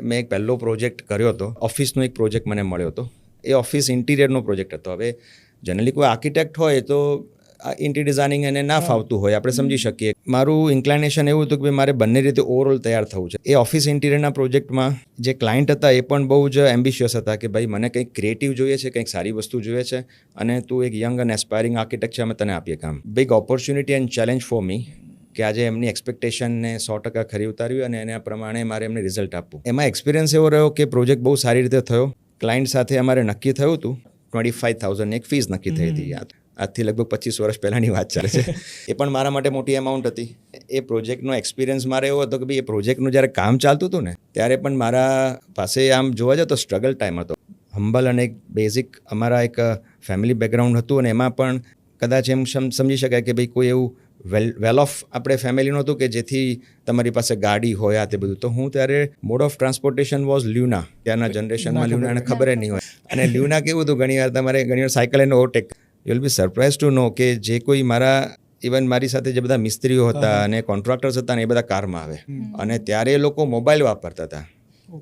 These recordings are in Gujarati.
મેં એક પહેલો પ્રોજેક્ટ કર્યો હતો, ઓફિસનો એક પ્રોજેક્ટ મને મળ્યો હતો. એ ઓફિસ ઇન્ટિરિયરનો પ્રોજેક્ટ હતો. હવે જનરલી કોઈ આર્કિટેક્ટ હોય તો ઇન્ટિરિયર ડિઝાઇનિંગ એને ના ફાવતું હોય, આપણે સમજી શકીએ. મારું ઇન્ક્લાઇનેશન એવું હતું કે મારે બંને રીતે ઓવરઓલ તૈયાર થવું છે. એ ઓફિસ ઇન્ટિરિયરના પ્રોજેક્ટમાં જે ક્લાયન્ટ હતા એ પણ બહુ જ એમ્બિશિયસ હતા કે ભાઈ મને કંઈક ક્રિએટિવ જોઈએ છે, કંઈક સારી વસ્તુ જોઈએ છે અને તું એક યંગ અને એસ્પાયરિંગ આર્કિટેક્ટ છે, અમે તને આપીએ કામ. Big opportunity and challenge for me કે આજે એમની એક્સપેક્ટેશનને 100% ખરી ઉતાર્યું અને એના પ્રમાણે મારે એમને રિઝલ્ટ આપવું. એમાં એક્સપિરિયન્સ એવો રહ્યો કે પ્રોજેક્ટ બહુ સારી રીતે થયો. ક્લાયન્ટ સાથે અમારે નક્કી થયું હતું 25,000 એક ફીસ નક્કી થઈ હતી. આજથી લગભગ 25 વર્ષ પહેલાંની વાત ચાલે છે. એ પણ મારા માટે મોટી અમાઉન્ટ હતી. એ પ્રોજેક્ટનો એક્સપિરિયન્સ મારે એવો હતો કે ભાઈ એ પ્રોજેક્ટનું જ્યારે કામ ચાલતું હતું ને ત્યારે પણ મારા પાસે આમ જોવા જાવ તો સ્ટ્રગલ ટાઈમ હતો. હમ્બલ અને એક બેઝિક અમારા એક ફેમિલી બેકગ્રાઉન્ડ હતું અને એમાં પણ કદાચ એમ સમજી શકાય કે ભાઈ કોઈ એવું વેલ ઓફ આપણે ફેમિલીનું હતું કે જેથી તમારી પાસે ગાડી હોય આ તે બધું. તો હું ત્યારે mode of transportation was Luna. ત્યારના જનરેશનમાં લ્યુનાને ખબર જ નહીં હોય. અને લ્યુના કેવું હતું, ઘણીવાર સાયકલ એને overtake. You will be surprise to know કે જે કોઈ ઇવન મારી સાથે જે બધા મિસ્ત્રીઓ હતા અને કોન્ટ્રાક્ટર્સ હતા ને એ બધા કારમાં આવે. અને ત્યારે એ લોકો મોબાઈલ વાપરતા હતા.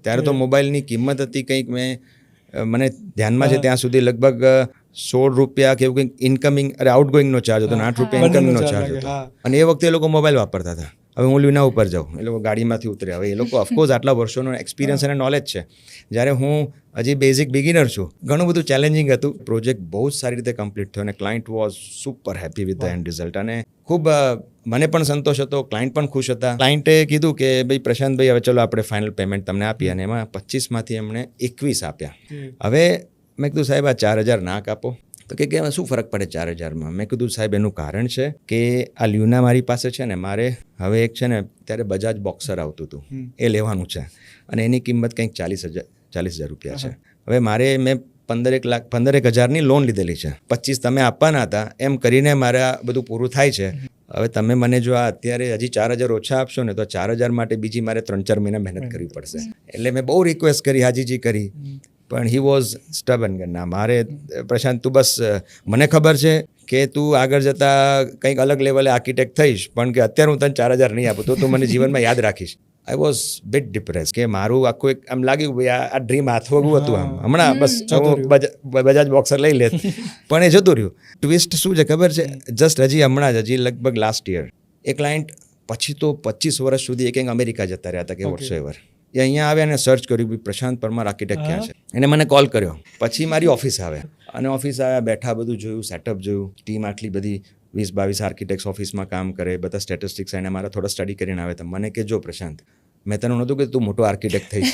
ત્યારે તો મોબાઈલની કિંમત હતી કંઈક મને ધ્યાનમાં છે ત્યાં સુધી લગભગ 16 રૂપિયા કે એવું કંઈક ઇન્કમિંગ આઉટગોઈંગનો ચાર્જ હતો, 8 રૂપિયા ઇન્કમિંગનો ચાર્જ હતો. અને એ વખતે એ લોકો મોબાઈલ વાપરતા હતા. હવે હું લ્યુના ઉપર જાઉં, એ લોકો ગાડીમાંથી ઉતરે. હવે એ લોકો ઓફકોર્સ આટલા વર્ષોનો એક્સપિરિયન્સ અને નોલેજ છે, જ્યારે હું હજી બેઝિક બિગિનર છું. ઘણું બધું ચેલેન્જિંગ હતું. પ્રોજેક્ટ બહુ જ સારી રીતે કમ્પ્લીટ થયો અને client was super happy with the and result. અને ખૂબ મને પણ સંતોષ હતો, ક્લાયન્ટ પણ ખુશ હતા. ક્લાયન્ટે કીધું કે ભાઈ પ્રશાંતભાઈ હવે ચલો આપણે ફાઇનલ પેમેન્ટ તમને આપીએ. અને એમાં 25માંથી એમણે 21 આપ્યા. હવે મેં કીધું સાહેબ આ 4,000 ના કાપો. તો કે શું ફરક પડે 4,000માં? મેં કીધું સાહેબ એનું કારણ છે કે આ લ્યુના મારી પાસે છે ને, મારે હવે એક છે ને ત્યારે બજાજ બોક્સર આવતું હતું, એ લેવાનું છે અને એની કિંમત કંઈક 40,000 રૂપિયા છે. હવે મેં 15,000ની લોન લીધેલી છે. 25 તમે આપવાના હતા. એમ કરીને મારે આ બધું પૂરું થાય છે. હવે તમે મને જો આ અત્યારે હજી 4,000 ઓછા આપશો ને તો 4,000 માટે બીજી મારે 3-4 મહિના મહેનત કરવી પડશે. એટલે મેં બહુ રિક્વેસ્ટ કરી, હાજીજી કરી, પણ હી વોઝ સ્ટબન કે ના મારે પ્રશાંત તું બસ મને ખબર છે કે તું આગળ જતાં કંઈક અલગ લેવલે આર્કિટેક્ટ થઈશ, પણ કે અત્યારે હું તને 4,000 નહીં આપું તો તું મને જીવનમાં યાદ રાખીશ. આઈ વોઝ બિટ ડિપ્રેસ કે મારું આખું એક આમ લાગ્યું ભાઈ આ ડ્રીમ હાથવગું હતું. આમ હમણાં બસ બજાજ બોક્સર લઈ લેત, પણ એ જતું રહ્યું. ટ્વિસ્ટ શું છે ખબર છે? જસ્ટ હજી લગભગ લાસ્ટ યર એ ક્લાયન્ટ પછી તો 25 વર્ષ સુધી એ કંઈક અમેરિકા જતા રહ્યા હતા કે વોટ્સએવર. એ અહીંયા આવ્યા અને સર્ચ કર્યું પ્રશાંત પરમાર આર્કિટેક્ટ ક્યાં છે. એને મને કોલ કર્યો. પછી મારી ઓફિસ આવે અને ઓફિસ આવ્યા, બેઠા, બધું જોયું, સેટઅપ જોયું. ટીમ આટલી બધી 20-22 આર્કિટેક્ટ્સ ઓફિસમાં કામ કરે, બધા સ્ટેટિસ્ટિક્સ એને મારા થોડા સ્ટડી કરીને આવે. તો મને કે જો પ્રશાંત, મેં તને નહોતું કે તું મોટો આર્કિટેક્ટ થઈશ.